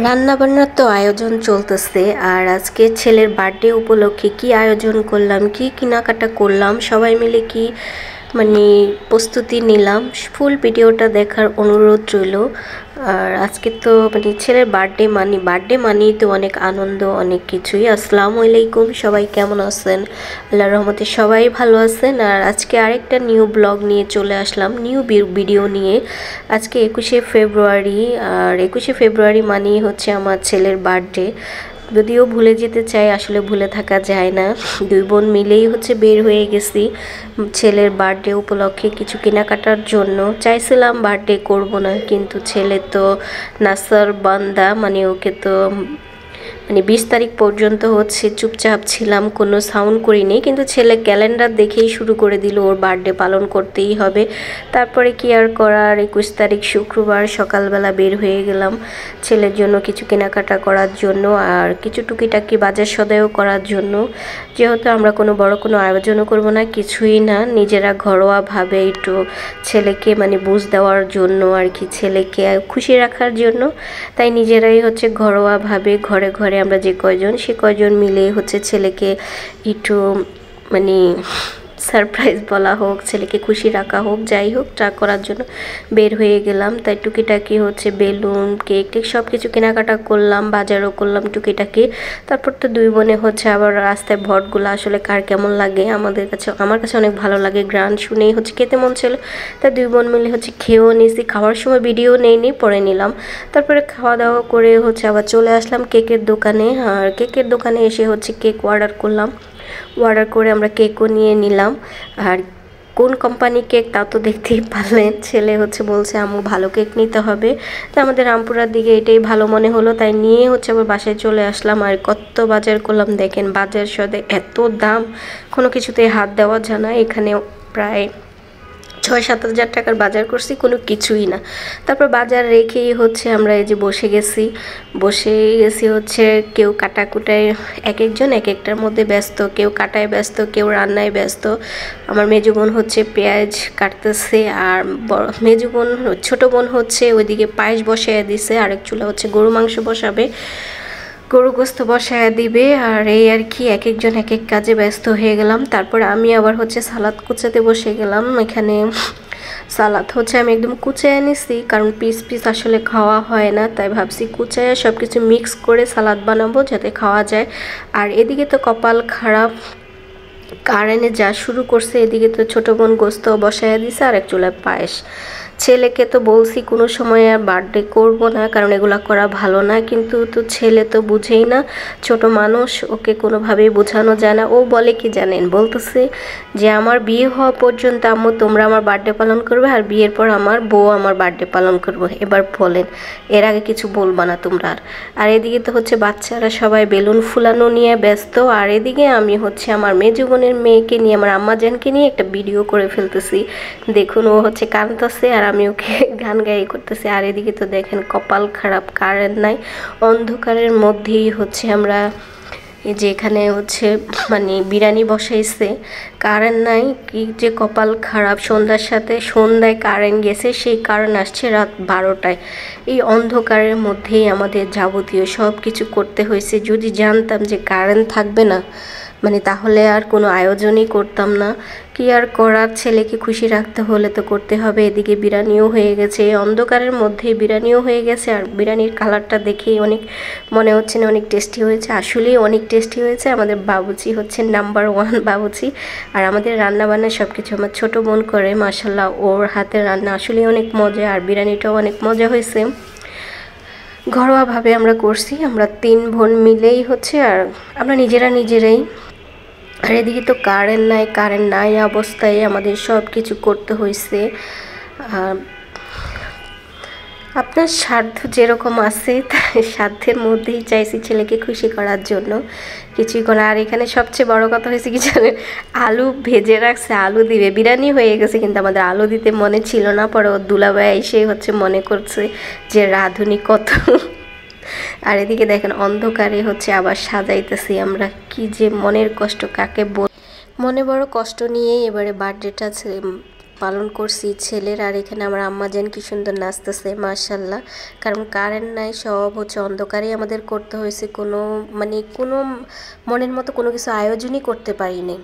রান্না বান্নার তো আয়োজন চলতেছে। আর আজকে ছেলের বার্থডে উপলক্ষে কি আয়োজন করলাম, কি কেনাকাটা করলাম, সবাই মিলে কি মানে প্রস্তুতি নিলাম, ফুল ভিডিওটা দেখার অনুরোধ রইল। আর আজকে তো ছেলের বার্থডে মানেই তো অনেক আনন্দ, অনেক কিছুই। আসসালামু আলাইকুম, সবাই কেমন আছেন? আল্লাহর রহমতে সবাই ভালো আছেন। আর আজকে আরেকটা নিউ ব্লগ নিয়ে চলে আসলাম, নিউ ভিডিও নিয়ে। আজকে 21শে ফেব্রুয়ারি, আর 21শে ফেব্রুয়ারি মানেই হচ্ছে আমার ছেলের বার্থডে। যদিও ভুলে যেতে চাই, আসলে ভুলে থাকা যায় না। দুই বোন মিলেই হচ্ছে বের হয়ে গেছি ছেলের বার্থডে উপলক্ষে কিছু কেনাকাটার জন্য। চাইছিলাম বার্থডে করব না, কিন্তু ছেলে তো নাসার বান্দা, ওকে তো 20 তারিখ পর্যন্ত হচ্ছে চুপচাপ ছিলাম, কোনো সাউন্ড করিনি। কিন্তু ছেলে ক্যালেন্ডার দেখেই শুরু করে দিল ওর বার্থডে পালন করতেই হবে। তারপরে কি আর করার, 21 তারিখ শুক্রবার সকালবেলা বের হয়ে গেলাম ছেলের জন্য কিছু কেনাকাটা করার জন্য, আর কিছু টুকিটাকি বাজার সদাইও করার জন্য। যেহেতু আমরা কোনো আয়োজনও করব না, কিছুই না, নিজেরা ঘরোয়াভাবে একটু ছেলেকে বুঝ দেওয়ার জন্য আর কি, ছেলেকে খুশি রাখার জন্য। তাই নিজেরাই হচ্ছে ঘরোয়াভাবে ঘরে ঘরে আমরা যে কয়জন, সে কয়জন মিলেই হচ্ছে ছেলেকে একটু সারপ্রাইজ বলা হোক, ছেলেকে খুশি রাখা হোক, যাই হোক, তা করার জন্য বের হয়ে গেলাম। তাই টুকিটাকি হচ্ছে বেলুন, কেক টেক সব কিছু কেনাকাটা করলাম, বাজারও করলাম টুকিটাকি। তারপর তো দুই বোনে হচ্ছে আবার রাস্তায় ভটগুলো আসলে কার কেমন লাগে, আমার কাছে অনেক ভালো লাগে, গ্রান শুনেই হচ্ছে খেতে মন ছিল। তাই দুই বোন মিলে হচ্ছে খেয়েও নিয়েছি, খাওয়ার সময় ভিডিও নেইনি, পরে নিলাম। তারপরে খাওয়া দাওয়া করে হচ্ছে আবার চলে আসলাম কেকের দোকানে। আর কেকের দোকানে এসে হচ্ছে কেক অর্ডার করে আমরা কেকও নিয়ে নিলাম। আর কোন কোম্পানি কেক তা তো দেখতেই পারলেন। ছেলে হচ্ছে বলছে আম্মু ভালো কেক নিতে হবে, তো আমাদের রামপুরার দিকে এটাই ভালো মনে হলো, তাই নিয়ে হচ্ছে আবার বাসায় চলে আসলাম। আর কত বাজার করলাম দেখেন, বাজার সদে এত দাম, কোনো কিছুতেই হাত দেওয়া যায় না। এখানে প্রায় 6-7 হাজার টাকার বাজার করছি, কোনো কিছুই না। তারপর বাজার রেখেই হচ্ছে আমরা এই যে বসে গেছি হচ্ছে কেউ কাটাকুটায়, এক একজন এক একটার মধ্যে ব্যস্ত, কেউ কাটায় ব্যস্ত, কেউ রান্নায় ব্যস্ত। আমার মেজো বোন হচ্ছে পেঁয়াজ কাটতেছে, আর ছোট বোন হচ্ছে ওইদিকে পায়েস বসায় দিছে, আরেক চুলা হচ্ছে গরু মাংস বসাবে, গরু গোস্ত বসায় দিবে। আর এই আর কি, এক একজন এক এক কাজে ব্যস্ত হয়ে গেলাম। তারপর আমি আবার হচ্ছে সালাদ কুচাতে বসে গেলাম। এখানে সালাদ হচ্ছে আমি একদম কুচায় নিছি, কারণ পিস পিস আসলে খাওয়া হয় না, তাই ভাবছি কুচায় সব কিছু মিক্স করে সালাদ বানাবো যাতে খাওয়া যায়। আর এদিকে তো কপাল খারাপ, কারেন্টে যা শুরু করছে, এদিকে তো ছোটো বোন গোস্ত বসায় দিছে আর এক চুলায় পায়েস। ছেলেকে তো বলছি কোনো সময় আর বার্থডে করব না, কারণ এগুলা করা ভালো না, কিন্তু তো ছেলে তো বুঝেই না, ছোট মানুষ, ওকে কোনোভাবেই বোঝানো যায় না। ও বলে কি জানেন, বলতেছে যে আমার বিয়ে হওয়া পর্যন্ত আম্মু তোমরা আমার বার্থডে পালন করবে, আর বিয়ের পর আমার বউ আমার বার্থডে পালন করবো। এবার বলেন, এর আগে কিছু বলবা না তোমরা। আর এদিকে তো হচ্ছে বাচ্চারা সবাই বেলুন ফুলানো নিয়ে ব্যস্ত, আর এদিকে আমি হচ্ছে আমার মেজো বোনের মেয়েকে নিয়ে, আমার আম্মাজানকে নিয়ে একটা ভিডিও করে ফেলতেছি। দেখুন, ও হচ্ছে কাঁদতেছে আর আমি ওকে গান গাই করতেছি। আর এদিকে তো দেখেন কপাল খারাপ, কারেন্ট নাই, অন্ধকারের মধ্যেই হচ্ছে আমরা এই যে এখানে হচ্ছে বিরিয়ানি বসাইছে, কারেন্ট নাই, কি যে কপাল খারাপ। সন্ধ্যায় কারেন্ট গেছে, সেই কারেন্ট আসছে রাত 12টায়। এই অন্ধকারের মধ্যেই আমাদের যাবতীয় সব কিছু করতে হয়েছে। যদি জানতাম যে কারেন্ট থাকবে না, তাহলে আর কোনো আয়োজনই করতাম না। কি আর করার, ছেলেকে খুশি রাখতে হলে তো করতে হবে। এদিকে বিরিয়ানিও হয়ে গেছে, এই অন্ধকারের মধ্যেই বিরিয়ানিও হয়ে গেছে। আর বিরিয়ানির কালারটা দেখেই অনেক মনে হচ্ছে না অনেক টেস্টি হয়েছে, আসলেই অনেক টেস্টি হয়েছে। আমাদের বাবুচি হচ্ছে নাম্বার 1 বাবুচি। আর আমাদের রান্নাবান্না সব কিছু আমার ছোটো বোন করে, মাশাল্লাহ, ওর হাতের রান্না আসলেই অনেক মজা, আর বিরিয়ানিটাও অনেক মজা হয়েছে। ঘরোয়াভাবে আমরা করছি, আমরা 3 বোন মিলেই হচ্ছে, আর আমরা নিজেরাই। আর এদিকে তো কারেন্ট নাই অবস্থায় আমাদের সব কিছু করতে হয়েছে। আপনার স্বার্থ যেরকম আছে, তাই সাধ্যের মধ্যেই চাইছি ছেলেকে খুশি করার জন্য, কিছুই করে। আর এখানে সবচেয়ে বড় কথা হয়েছে কি জানেন, আলু ভেজে রাখছে, আলু দিবে, বিরিয়ানি হয়ে গেছে, কিন্তু আমাদের আলু দিতে মনে ছিল না। পরে ও দুলাভাই এসে হচ্ছে মনে করছে যে রাঁধুনি কত। আর এদিকে দেখেন অন্ধকারে হচ্ছে আবার সাজাইতেছি আমরা, কি যে মনের কষ্ট কাকে বল। মনে বড় কষ্ট নিয়েই এবারে বার্থডেটা পালন করছি ছেলের। আর এখানে আমার আম্মাজান কি সুন্দর নাচতেছে মাশাল্লাহ। কারণ কারেন্ট নাই, সব হচ্ছে অন্ধকারেই আমাদের করতে হয়েছে। কোনো মনের মতো কোনো কিছু আয়োজনই করতে পারিনি।